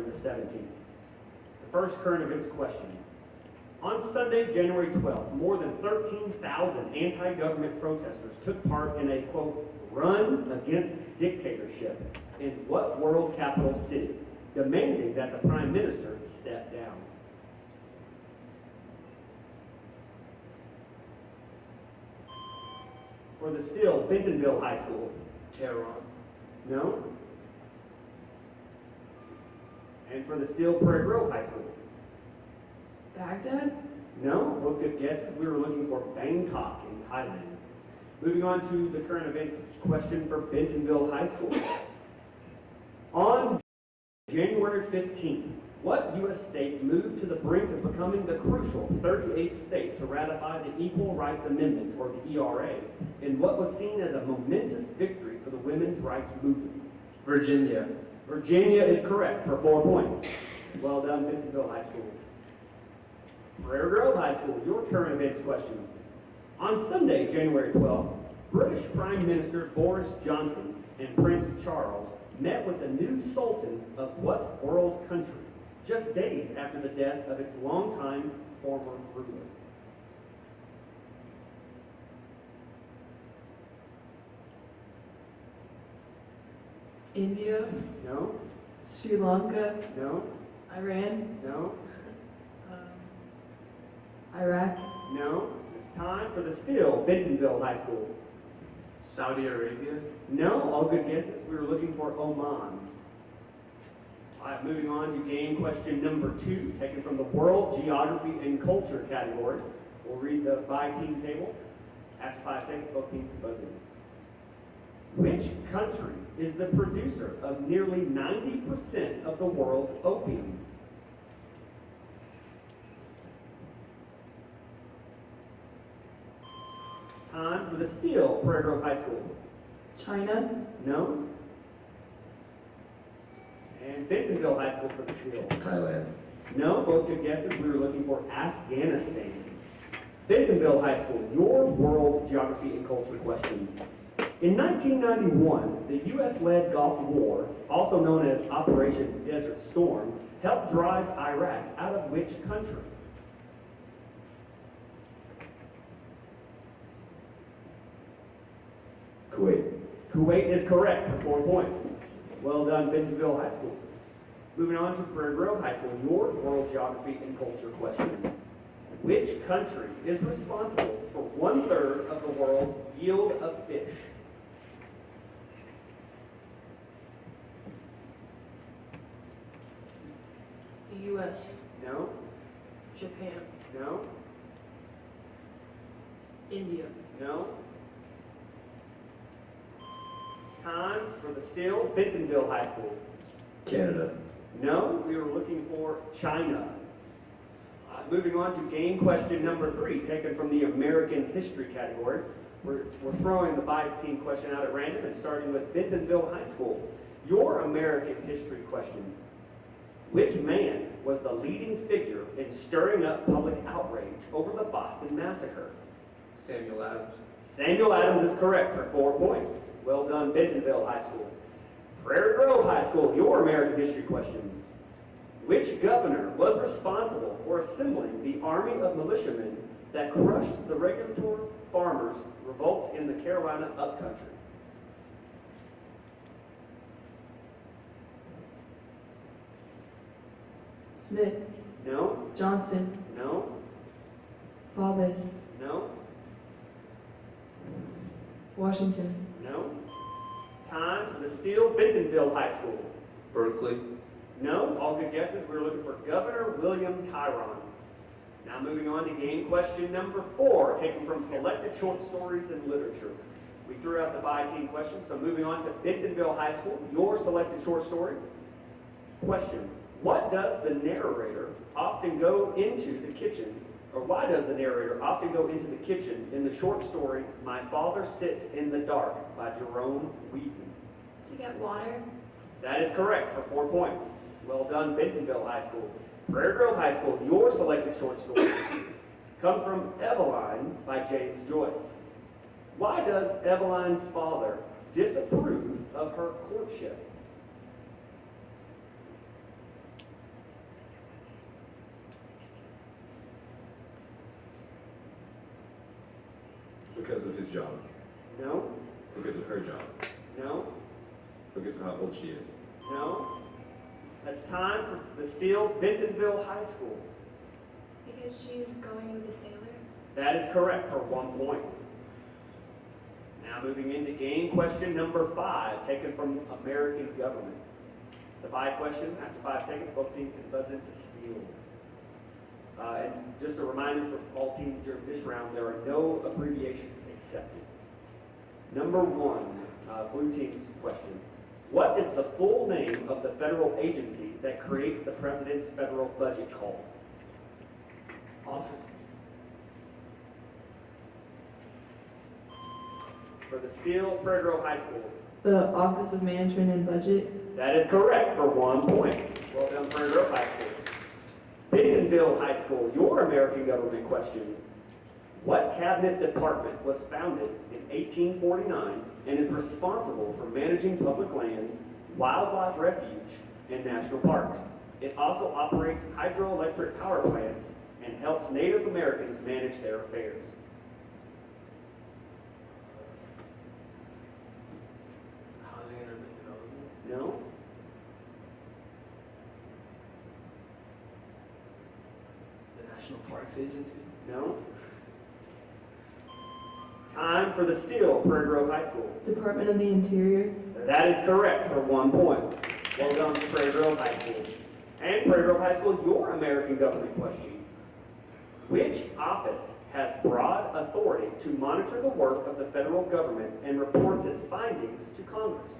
the 17th. The first current events question. On Sunday, January 12th, more than 13,000 anti-government protesters took part in a, quote, run against dictatorship in what world capital city, demanding that the Prime Minister step down? For the still, Bentonville High School. Tehran. No. And for the still, Prairie Grove High School. Baghdad? No, both good guesses. We were looking for Bangkok in Thailand. Moving on to the current events question for Bentonville High School. On January 15th, what U.S. state moved to the brink of becoming the crucial 38th state to ratify the Equal Rights Amendment, or the ERA, in what was seen as a momentous victory for the women's rights movement? Virginia. Virginia is correct for 4 points. Well done, Bentonville High School. Prairie Grove High School, your current events question. On Sunday, January 12th, British Prime Minister Boris Johnson and Prince Charles met with the new Sultan of what world country, just days after the death of its longtime former ruler? India? No? Sri Lanka? No? Iran? No? Iraq? No? It's time for the still Bentonville High School. Saudi Arabia. No? All good guesses. We were looking for Oman. All right, moving on to game question number 2, taken from the World Geography and Culture category. We'll read the by team table. After 5 seconds, both teams can buzz in. Which country is the producer of nearly 90% of the world's opium? Time for the still Prairie Grove High School. China? No? And Bentonville High School for the still. Thailand. No, both good guesses. We were looking for Afghanistan. Bentonville High School, your World Geography and Culture question. In 1991, the U.S.-led Gulf War, also known as Operation Desert Storm, helped drive Iraq out of which country? Kuwait. Kuwait is correct for 4 points. Well done, Bentonville High School. Moving on to Prairie Grove High School, your World Geography and Culture question. Which country is responsible for 1/3 of the world's yield of fish? The U.S. No? Japan? No? India? No? Time for the still Bentonville High School. Canada. No, we were looking for China. Moving on to game question number 3, taken from the American History category. We're throwing the by-team question out at random and starting with Bentonville High School. Your American History question. Which man was the leading figure in stirring up public outrage over the Boston Massacre? Samuel Adams. Samuel Adams is correct for 4 points. Well done, Bentonville High School. Prairie Grove High School, your American History question. Which governor was responsible for assembling the army of militiamen that crushed the regulatory farmers' revolt in the Carolina upcountry? Smith? No? Johnson? No? Faubus? No? Washington? No? Time for the still Bentonville High School. Berkeley. No? All good guesses. We were looking for Governor William Tyrone. Now moving on to game question number 4, taken from Selected Short Stories and Literature. We threw out the by-team question, so moving on to Bentonville High School, your selected short story. Question: what does the narrator often go into the kitchen, or why does the narrator often go into the kitchen in the short story My Father Sits in the Dark by Jerome Wheaton? To get water? That is correct for 4 points. Well done, Bentonville High School. Prairie Grove High School, your selected short story comes from Eveline by James Joyce. Why does Eveline's father disapprove of her courtship? Because of his job. No. Because of her job. No. Because of how old she is. No. That's time for the Steele Bentonville High School. Because she's going with a sailor? That is correct for 1 point. Now moving into game question number 5, taken from American government. The by question, after 5 seconds, both teams can buzz into Steele. And just a reminder for all teams during this round, there are no abbreviations accepted. Number 1, blue team's question. What is the full name of the federal agency that creates the president's federal budget call? Office. For the Steele Prairie Grove High School. The Office of Management and Budget. That is correct for 1 point. Well done, Prairie Grove High School. Bentonville High School, your American government question. What cabinet department was founded in 1849 and is responsible for managing public lands, wildlife refuge, and national parks? It also operates hydroelectric power plants and helps Native Americans manage their affairs. Housing and Urban Development. No? The National Parks Agency. No? Time for the Steele Prairie Grove High School. Department of the Interior. That is correct for 1 point. Well done, Prairie Grove High School. And Prairie Grove High School, your American government question. Which office has broad authority to monitor the work of the federal government and reports its findings to Congress?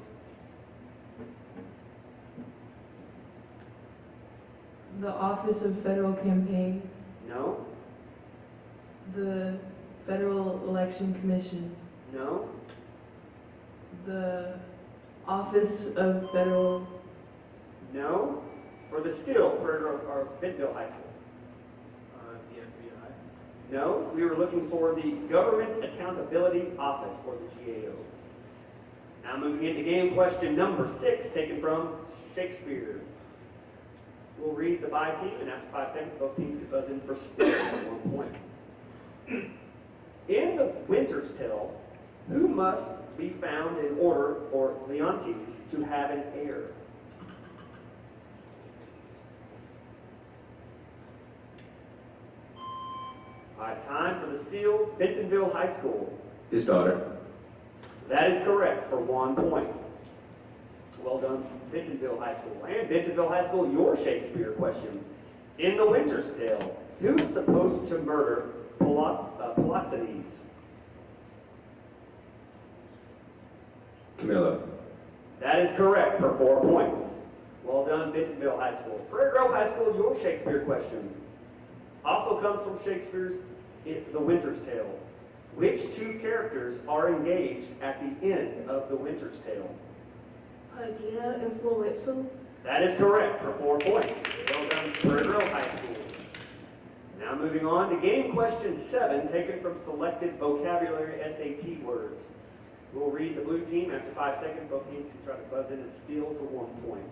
The Office of Federal Campaigns. No? The Federal Election Commission. No? The Office of Federal. No? For the Steele Prairie Grove or Bentonville High School. The FBI. No? We were looking for the Government Accountability Office, or the GAO. Now moving into game question number 6, taken from Shakespeare. We'll read the by team, and after 5 seconds, both teams can buzz in for Steele at 1 point. In the Winter's Tale, who must be found in order for Leontes to have an heir? All right, time for the Steele Bentonville High School. His daughter. That is correct for 1 point. Well done, Bentonville High School. And Bentonville High School, your Shakespeare question. In the Winter's Tale, who's supposed to murder Polixenes? Camilla. That is correct for 4 points. Well done, Bentonville High School. Prairie Grove High School, your Shakespeare question. Also comes from Shakespeare's The Winter's Tale. Which 2 characters are engaged at the end of The Winter's Tale? Perdita and Floritzel? That is correct for 4 points. Well done, Prairie Grove High School. Now moving on to game question 7, taken from selected vocabulary SAT words. We'll read the blue team. After 5 seconds, both teams can try to buzz in and steal for 1 point.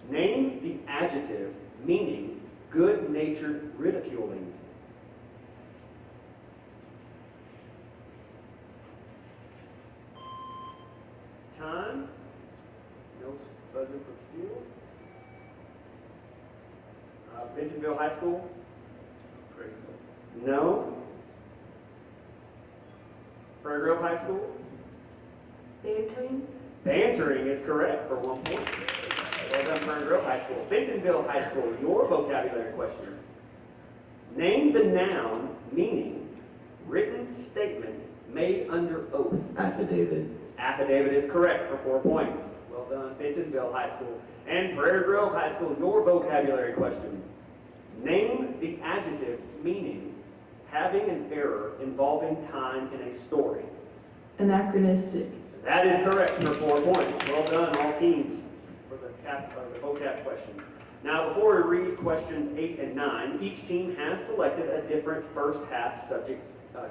Name the adjective meaning good-natured ridiculing. Time. No buzzing from Steele. Bentonville High School. Appraisal. No. Prairie Grove High School. Bantering? Bantering is correct for 1 point. Well done, Prairie Grove High School. Bentonville High School, your vocabulary question. Name the noun meaning written statement made under oath. Affidavit. Affidavit is correct for 4 points. Well done, Bentonville High School. And Prairie Grove High School, your vocabulary question. Name the adjective meaning having an error involving time in a story. Anachronistic. That is correct for 4 points. Well done, all teams, for the vocab questions. Now, before we read questions 8 and 9, each team has selected a different first half subject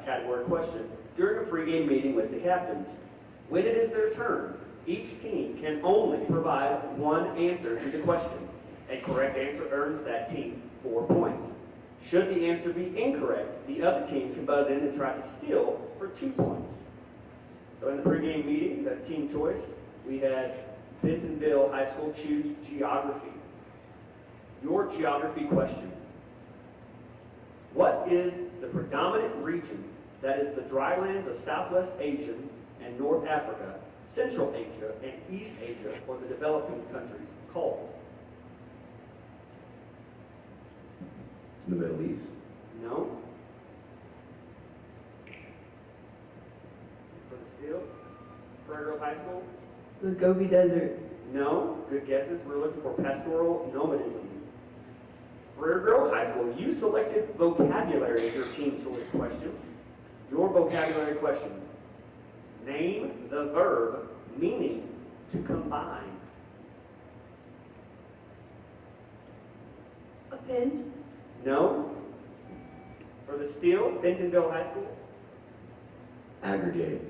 category question during a pregame meeting with the captains. When it is their turn, each team can only provide one answer to the question. A correct answer earns that team 4 points. Should the answer be incorrect, the other team can buzz in and try to steal for 2 points. So in the pregame meeting, the team choice, we had Bentonville High School choose geography. Your geography question. What is the predominant region that is the drylands of Southwest Asia and North Africa, Central Asia, and East Asia, or the developing countries called? The Middle East. No. For the steal? Prairie Grove High School? The Gobi Desert. No. Good guesses. We're looking for pastoral nomadism. Prairie Grove High School, you selected vocabulary as your team choice question. Your vocabulary question. Name the verb meaning to combine. Append. No. For the steal, Bentonville High School? Aggregate.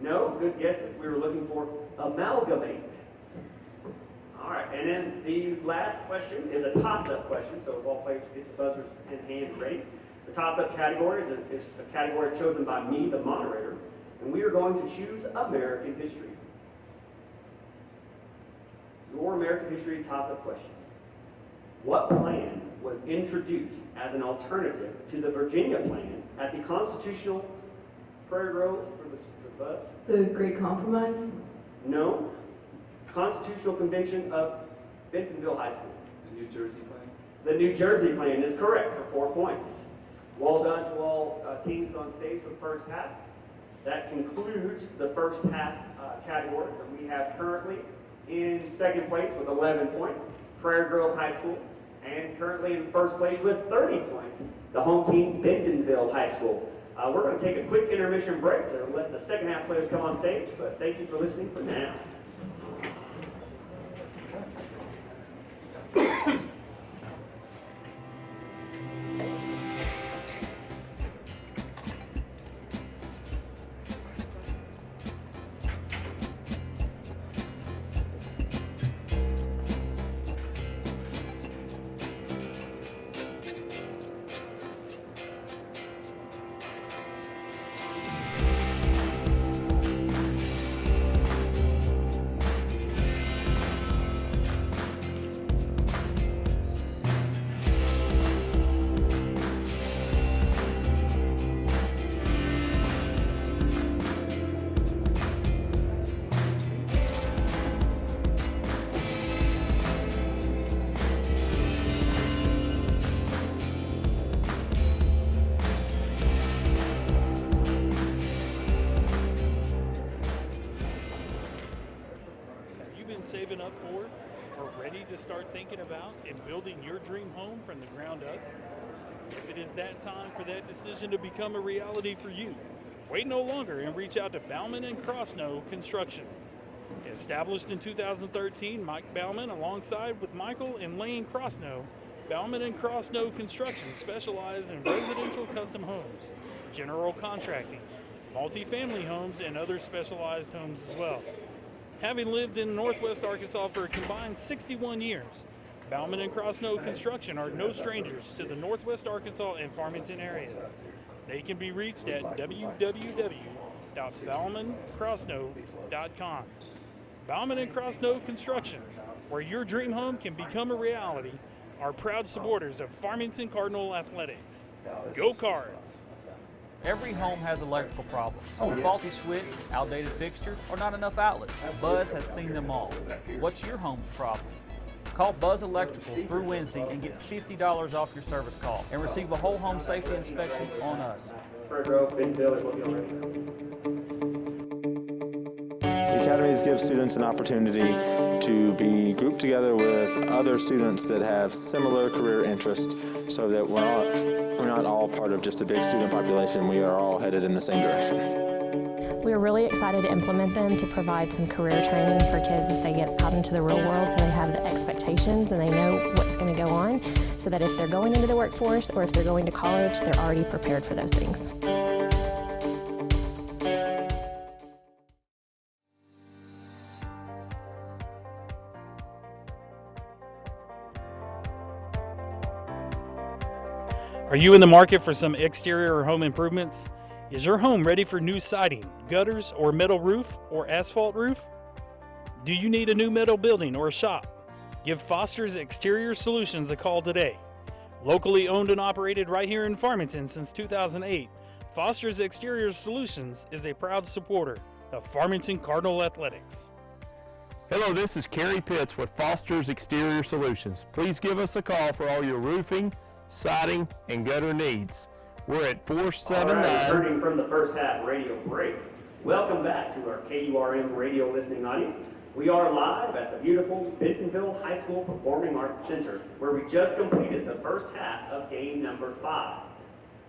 No. Good guesses. We were looking for amalgamate. All right, and then the last question is a toss-up question, so if all players get the buzzers in hand ready. The toss-up category is a category chosen by me, the moderator, and we are going to choose American history. Your American history toss-up question. What plan was introduced as an alternative to the Virginia plan at the Constitutional Prairie Grove for the buzz? The Great Compromise. No. Constitutional Convention of Bentonville High School. The New Jersey plan. The New Jersey plan is correct for 4 points. Well done to all teams on stage for the first half. That concludes the first half categories that we have currently in second place with 11 points, Prairie Grove High School, and currently in first place with 30 points, the home team, Bentonville High School. We're going to take a quick intermission break to let the second half players come on stage, but thank you for listening for now. Saving up for or ready to start thinking about and building your dream home from the ground up? It is that time for that decision to become a reality for you. Wait no longer and reach out to Bauman and Crossnow Construction. Established in 2013, Mike Bauman alongside with Michael and Lane Crossnow, Bauman and Crossnow Construction specialize in residential custom homes, general contracting, multifamily homes, and other specialized homes as well. Having lived in Northwest Arkansas for a combined 61 years, Bauman and Crossnow Construction are no strangers to the Northwest Arkansas and Farmington areas. They can be reached at www.baumancrossnow.com. Bauman and Crossnow Construction, where your dream home can become a reality, are proud supporters of Farmington Cardinal Athletics. Go Cards! Every home has electrical problems. A faulty switch, outdated fixtures, or not enough outlets. Buzz has seen them all. What's your home's problem? Call Buzz Electrical through Wednesday and get $50 off your service call and receive a whole home safety inspection on us. Prairie Grove, Bentonville, it will be already. The academies give students an opportunity to be grouped together with other students that have similar career interests so that we're not all part of just a big student population. We are all headed in the same direction. We're really excited to implement them to provide some career training for kids as they get out into the real world so they have the expectations and they know what's going to go on so that if they're going into the workforce or if they're going to college, they're already prepared for those things. Are you in the market for some exterior or home improvements? Is your home ready for new siding, gutters, or metal roof, or asphalt roof? Do you need a new metal building or a shop? Give Foster's Exterior Solutions a call today. Locally owned and operated right here in Farmington since 2008, Foster's Exterior Solutions is a proud supporter of Farmington Cardinal Athletics. Hello, this is Kerry Pitts with Foster's Exterior Solutions. Please give us a call for all your roofing, siding, and gutter needs. We're at 479. All right, returning from the first half radio break. Welcome back to our KURM radio listening audience. We are live at the beautiful Bentonville High School Performing Arts Center, where we just completed the first half of game number 5.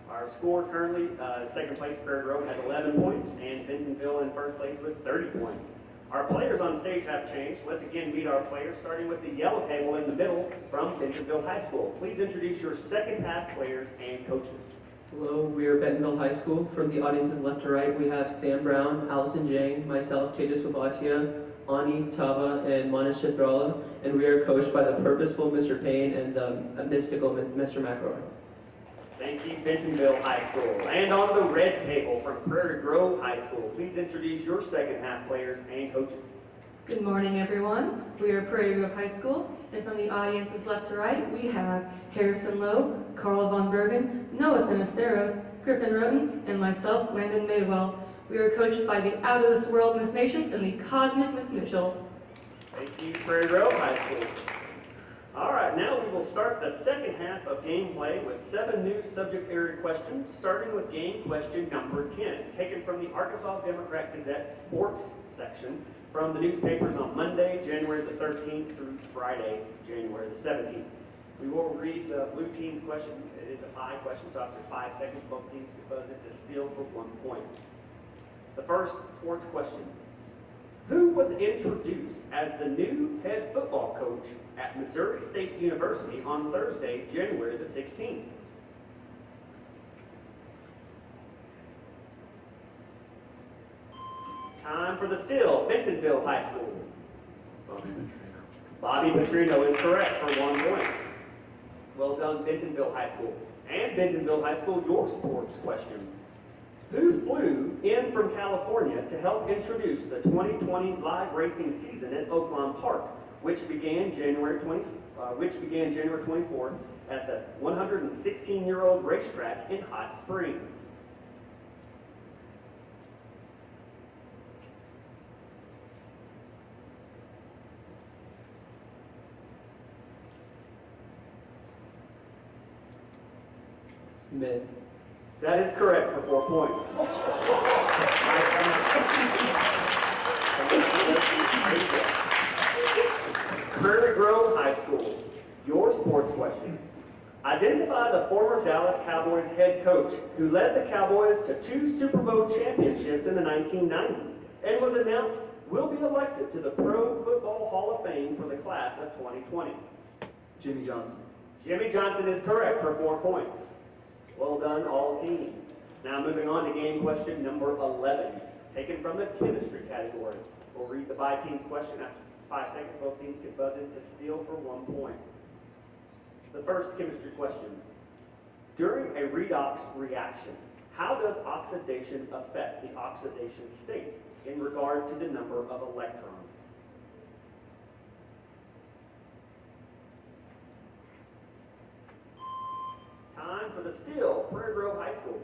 Our score currently, second place Prairie Grove has 11 points, and Bentonville in first place with 30 points. Our players on stage have changed. Let's again meet our players, starting with the yellow table in the middle from Bentonville High School. Please introduce your second half players and coaches. Hello, we are Bentonville High School. From the audience's left to right, we have Sam Brown, Allison Jang, myself, Tejas Wabatia, Ani Tava, and Manish Chitrala, and we are coached by the purposeful Mr. Payne and the mystical Mr. McRoy. Thank you, Bentonville High School. And on the red table from Prairie Grove High School, please introduce your second half players and coaches. Good morning, everyone. We are Prairie Grove High School, and from the audience's left to right, we have Harrison Lowe, Carl Von Bergen, Noah Sinisteros, Griffin Roten, and myself, Landon Madewell. We are coached by the out-of-this-world Miss Nations and the cosmic Miss Mitchell. Thank you, Prairie Grove High School. All right, now we will start the second half of gameplay with 7 new subject area questions, starting with game question number 10, taken from the Arkansas Democrat Gazette sports section from the newspapers on Monday, January the 13th through Friday, January the 17th. We will read the blue team's question. It is a tie question, so after 5 seconds, both teams can buzz it to steal for 1 point. The first sports question. Who was introduced as the new head football coach at Missouri State University on Thursday, January the 16th? Time for the steal. Bentonville High School. Bobby Petrino is correct for 1 point. Well done, Bentonville High School. And Bentonville High School, your sports question. Who flew in from California to help introduce the 2020 live racing season at Oaklawn Park, which began January 24th at the 116-year-old racetrack in Hot Springs? Smith. That is correct for 4 points. Prairie Grove High School, your sports question. Identify the former Dallas Cowboys head coach who led the Cowboys to 2 Super Bowl championships in the 1990s and was announced will be elected to the Pro Football Hall of Fame for the class of 2020. Jimmy Johnson. Jimmy Johnson is correct for 4 points. Well done, all teams. Now moving on to game question number 11, taken from the chemistry category. We'll read the by teams question. After 5 seconds, both teams can buzz in to steal for 1 point. The first chemistry question. During a redox reaction, how does oxidation affect the oxidation state in regard to the number of electrons? Time for the steal, Prairie Grove High School.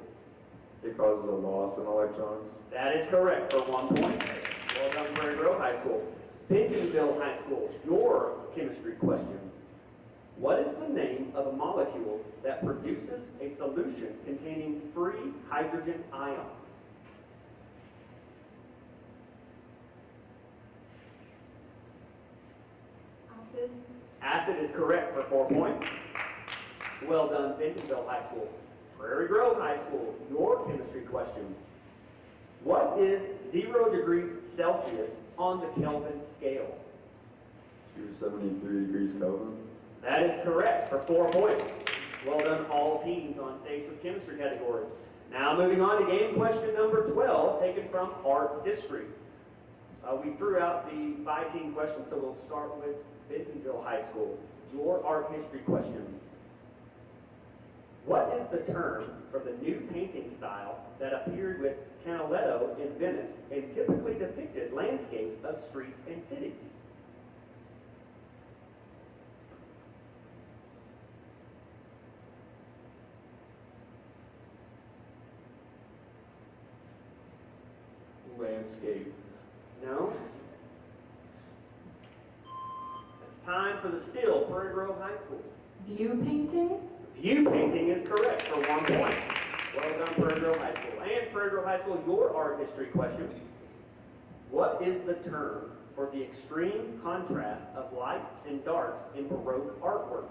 It causes a loss in electrons. That is correct for 1 point. Well done, Prairie Grove High School. Bentonville High School, your chemistry question. What is the name of a molecule that produces a solution containing free hydrogen ions? Acid. Acid is correct for 4 points. Well done, Bentonville High School. Prairie Grove High School, your chemistry question. What is 0 degrees Celsius on the Kelvin scale? 273 degrees Kelvin. That is correct for 4 points. Well done, all teams on stage for chemistry category. Now moving on to game question number 12, taken from art history. We threw out the by team question, so we'll start with Bentonville High School. Your art history question. What is the term for the new painting style that appeared with Canaletto in Venice and typically depicted landscapes of streets and cities? Landscape. No? It's time for the still, Prairie Grove High School. View painting? View painting is correct for 1 point. Well done, Prairie Grove High School. And Prairie Grove High School, your art history question. What is the term for the extreme contrast of lights and darks in Baroque artwork,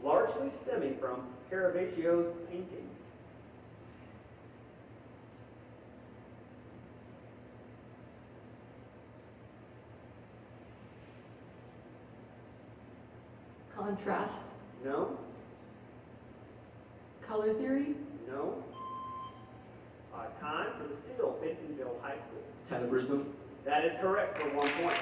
largely stemming from Caravaggio's paintings? Contrast? No? Color theory? No? Time for the still, Bentonville High School. Tenebrism. That is correct for 1 point.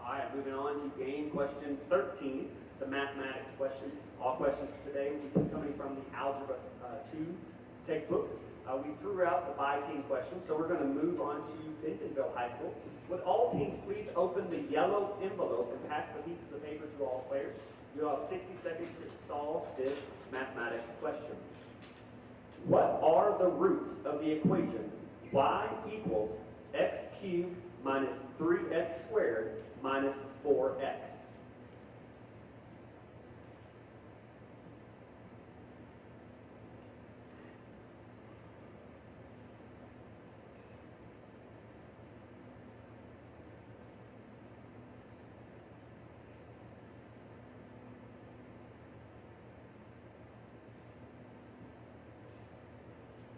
All right, moving on to game question 13, the mathematics question. All questions today will be coming from the Algebra 2 textbooks. We threw out the by team question, so we're going to move on to Bentonville High School. Would all teams please open the yellow envelope and pass the pieces of paper to all players? You'll have 60 seconds to solve this mathematics question. What are the roots of the equation y equals x cubed minus 3x squared minus 4x?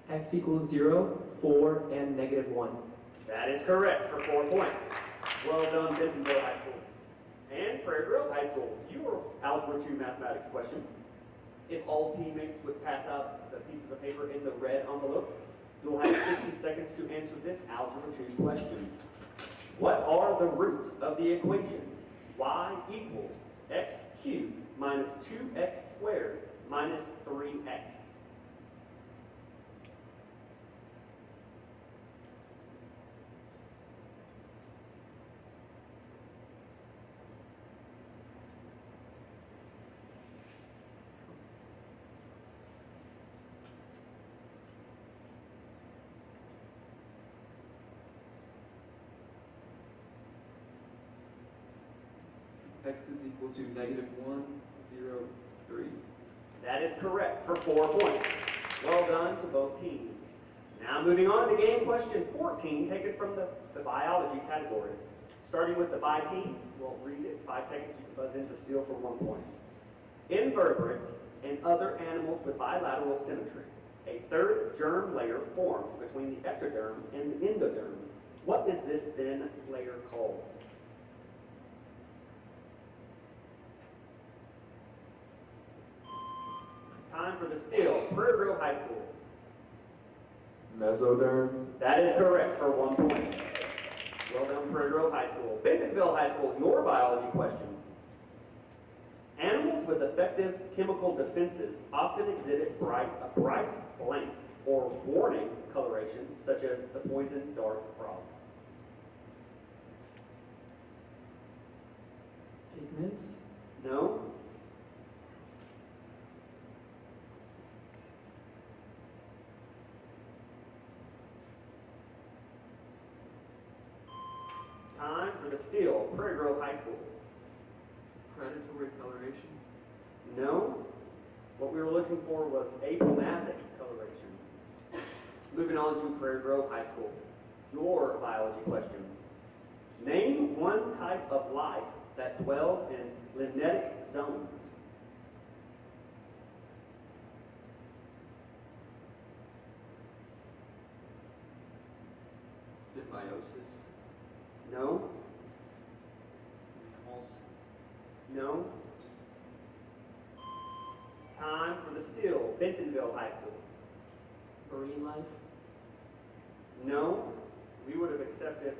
X equals 0, 4, and -1. That is correct for 4 points. Well done, Bentonville High School. And Prairie Grove High School, your Algebra 2 mathematics question. If all teammates would pass out the pieces of paper in the red envelope, you'll have 60 seconds to answer this Algebra 2 question. What are the roots of the equation y equals x cubed minus 2x squared minus 3x? X is equal to -1, 0, 3. That is correct for 4 points. Well done to both teams. Now moving on to game question 14, taken from the biology category. Starting with the by team, we'll read it, 5 seconds, you can buzz in to steal for 1 point. Invertebrates and other animals with bilateral symmetry, a third germ layer forms between the ectoderm and the endoderm. What is this thin layer called? Time for the steal, Prairie Grove High School. Mesoderm. That is correct for 1 point. Well done, Prairie Grove High School. Bentonville High School, your biology question. Animals with effective chemical defenses often exhibit a bright blank or warning coloration, such as the poison dart frog. Pigments? No? Time for the steal, Prairie Grove High School. Predatory coloration? No. What we were looking for was apomasic coloration. Moving on to Prairie Grove High School. Your biology question. Name one type of life that dwells in linetic zones. Symbiosis? No? Mammals? No? Time for the steal, Bentonville High School. Marine life? No? We would have accepted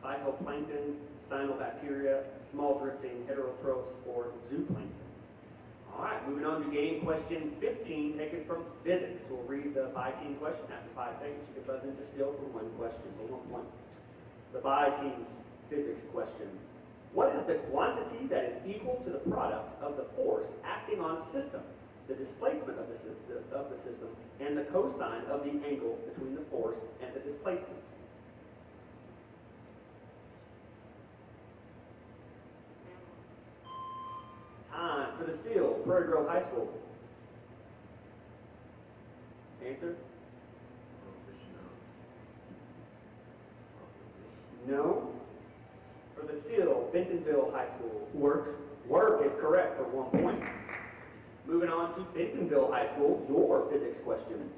phytoplankton, cyanobacteria, small drifting heterotrophs, or zooplankton. All right, moving on on to game question 15, taken from physics. We'll read the by team question. After 5 seconds, you can buzz into still for one question, for 1 point. The by team's physics question. What is the quantity that is equal to the product of the force acting on a system, the displacement of the system, and the cosine of the angle between the force and the displacement? Time for the steel, Prairie Grove High School. Answer? No. For the steel, Bentonville High School. Work. Work is correct for 1 point. Moving on to Bentonville High School, your physics question.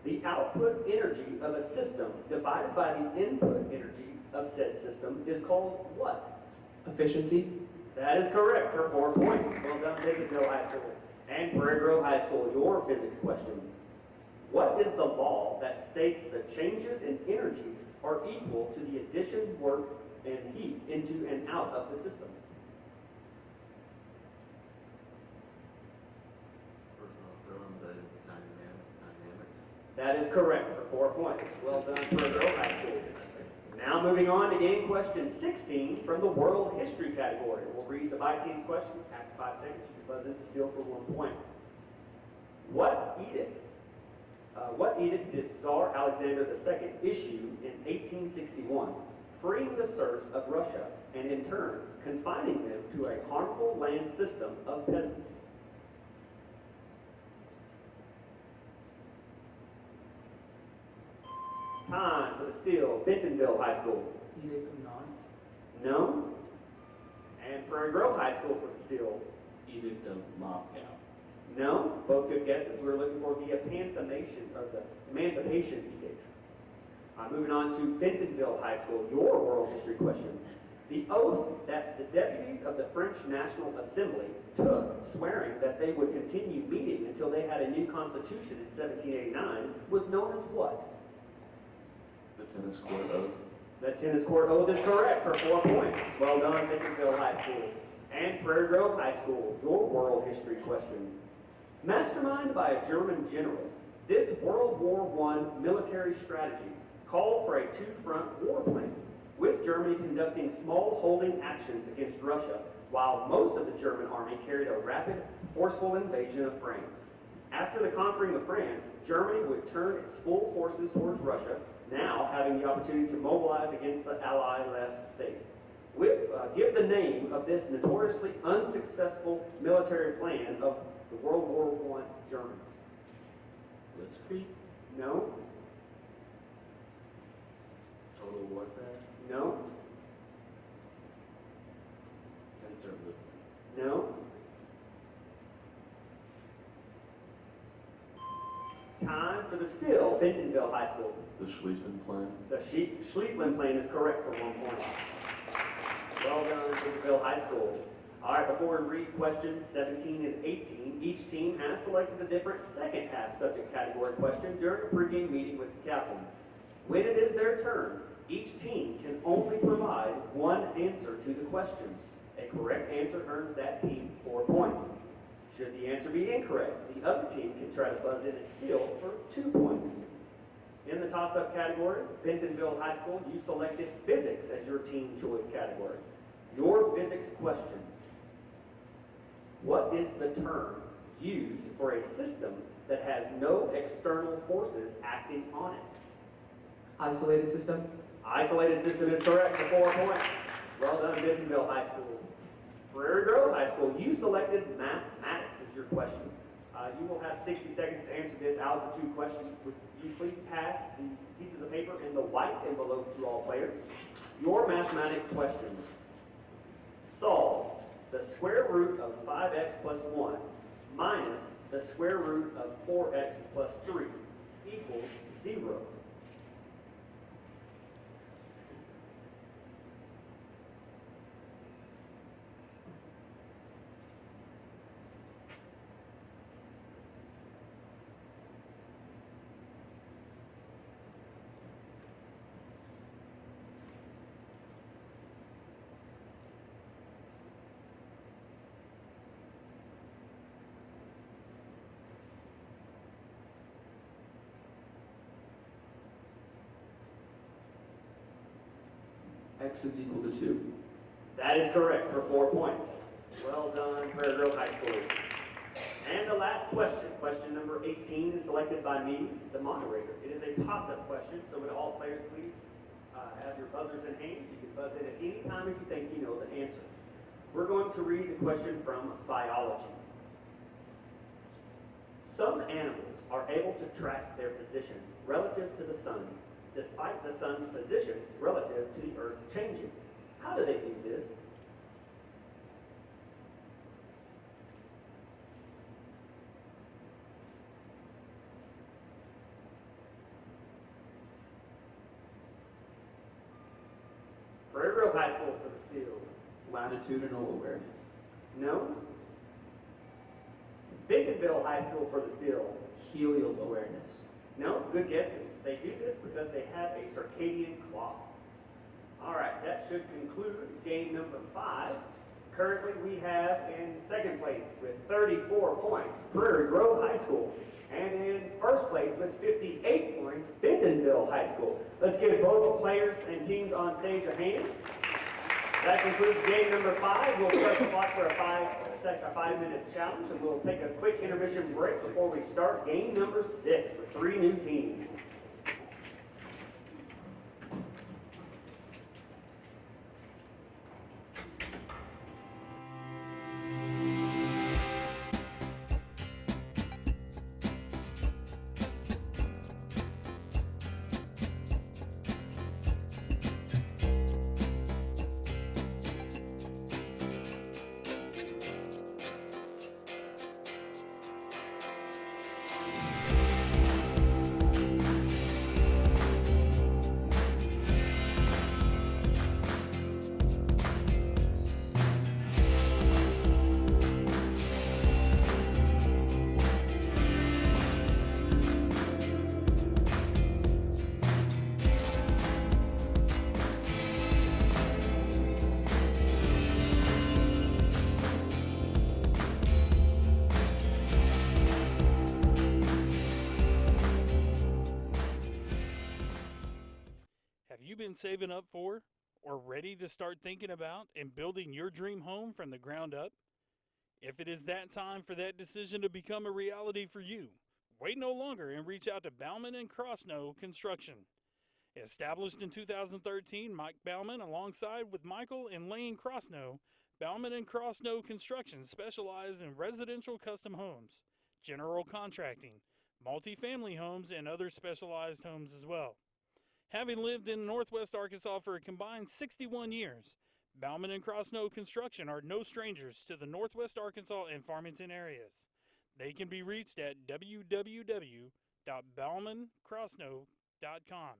The output energy of a system divided by the input energy of said system is called what? Efficiency. That is correct for 4 points. Well done, Bentonville High School. And Prairie Grove High School, your physics question. What is the law that states the changes in energy are equal to the addition, work, and heat into and out of the system? First off, throw in the dynamics. That is correct for 4 points. Well done, Prairie Grove High School. Now moving on to game question 16 from the world history category. We'll read the by team's question. After 5 seconds, you can buzz into still for 1 point. What edict did Tsar Alexander II issue in 1861, freeing the serfs of Russia and in turn confining them to a harmful land system of peasants? Time for the steel, Bentonville High School. Edict of Nantes. No. And Prairie Grove High School for the steel. Edict of Moscow. No. Both good guesses. We're looking for the Emancipation Edict. Moving on to Bentonville High School, your world history question. The oath that the deputies of the French National Assembly took, swearing that they would continue meeting until they had a new constitution in 1789, was known as what? The tennis court oath. The tennis court oath is correct for 4 points. Well done, Bentonville High School. And Prairie Grove High School, your world history question. Masterminded by a German general, this World War I military strategy called for a two-front war plan, with Germany conducting small holding actions against Russia, while most of the German army carried a rapid, forceful invasion of France. After the conquering of France, Germany would turn its full forces towards Russia, now having the opportunity to mobilize against the Allied-led state. Give the name of this notoriously unsuccessful military plan of the World War I Germans. Blitzkrieg. No. Total warfare. No. Conservative. No. Time for the still, Bentonville High School. The Schlieffen plan. The Schlieffen plan is correct for 1 point. Well done, Bentonville High School. All right, before we read questions 17 and 18, each team has selected a different second half subject category question during a pregame meeting with the captains. When it is their turn, each team can only provide one answer to the question. A correct answer earns that team 4 points. Should the answer be incorrect, the other team can try to buzz in and steal for 2 points. In the toss-up category, Bentonville High School, you selected physics as your team choice category. Your physics question. What is the term used for a system that has no external forces acting on it? Isolated system. Isolated system is correct for 4 points. Well done, Bentonville High School. Prairie Grove High School, you selected mathematics as your question. You will have 60 seconds to answer this algebra 2 question. Would you please pass the pieces of paper in the white envelope to all players? Your mathematics questions. Solve the square root of 5x plus 1 minus the square root of 4x plus 3 equals 0. x is equal to 2. That is correct for 4 points. Well done, Prairie Grove High School. And the last question, question number 18, is selected by me, the moderator. It is a toss-up question, so would all players please have your buzzers in hand. You can buzz in at any time if you think you know the answer. We're going to read the question from biology. Some animals are able to track their position relative to the sun, despite the sun's position relative to the earth changing. How do they do this? Prairie Grove High School for the steal. Latitudinal awareness. No. Bentonville High School for the steal. Helial awareness. No, good guesses. They do this because they have a circadian clock. All right, that should conclude game number 5. Currently, we have in second place with 34 points, Prairie Grove High School. And in first place with 58 points, Bentonville High School. Let's give both players and teams on stage a hand. That concludes game number 5. We'll start the clock for a 5-minute challenge, and we'll take a quick intermission break before we start game number 6 with 3 new teams. Been saving up for or ready to start thinking about and building your dream home from the ground up? If it is that time for that decision to become a reality for you, wait no longer and reach out to Bauman and Crossnow Construction. Established in 2013, Mike Bauman alongside with Michael and Lane Crossnow, Bauman and Crossnow Construction specialize in residential custom homes, general contracting, multifamily homes, and other specialized homes as well. Having lived in Northwest Arkansas for a combined 61 years, Bauman and Crossnow Construction are no strangers to the Northwest Arkansas and Farmington areas. They can be reached at www.baumancrossnow.com.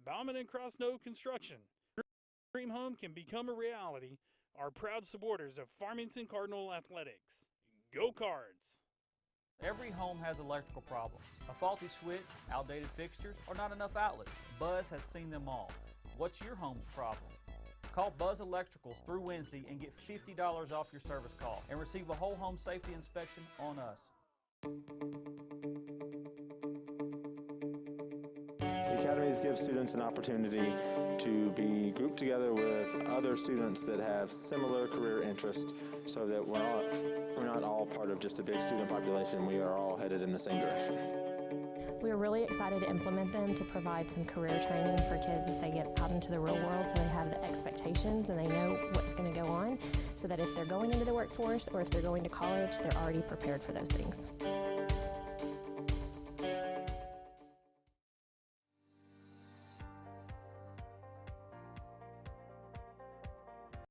Bauman and Crossnow Construction. Your dream home can become a reality. Are proud supporters of Farmington Cardinal Athletics. Go Cards! Every home has electrical problems. A faulty switch, outdated fixtures, or not enough outlets. Buzz has seen them all. What's your home's problem? Call Buzz Electrical through Wednesday and get $50 off your service call and receive a whole home safety inspection on us. The academies give students an opportunity to be grouped together with other students that have similar career interests so that we're not all part of just a big student population. We are all headed in the same direction. We are really excited to implement them to provide some career training for kids as they get out into the real world so they have the expectations and they know what's going to go on so that if they're going into the workforce or if they're going to college, they're already prepared for those things.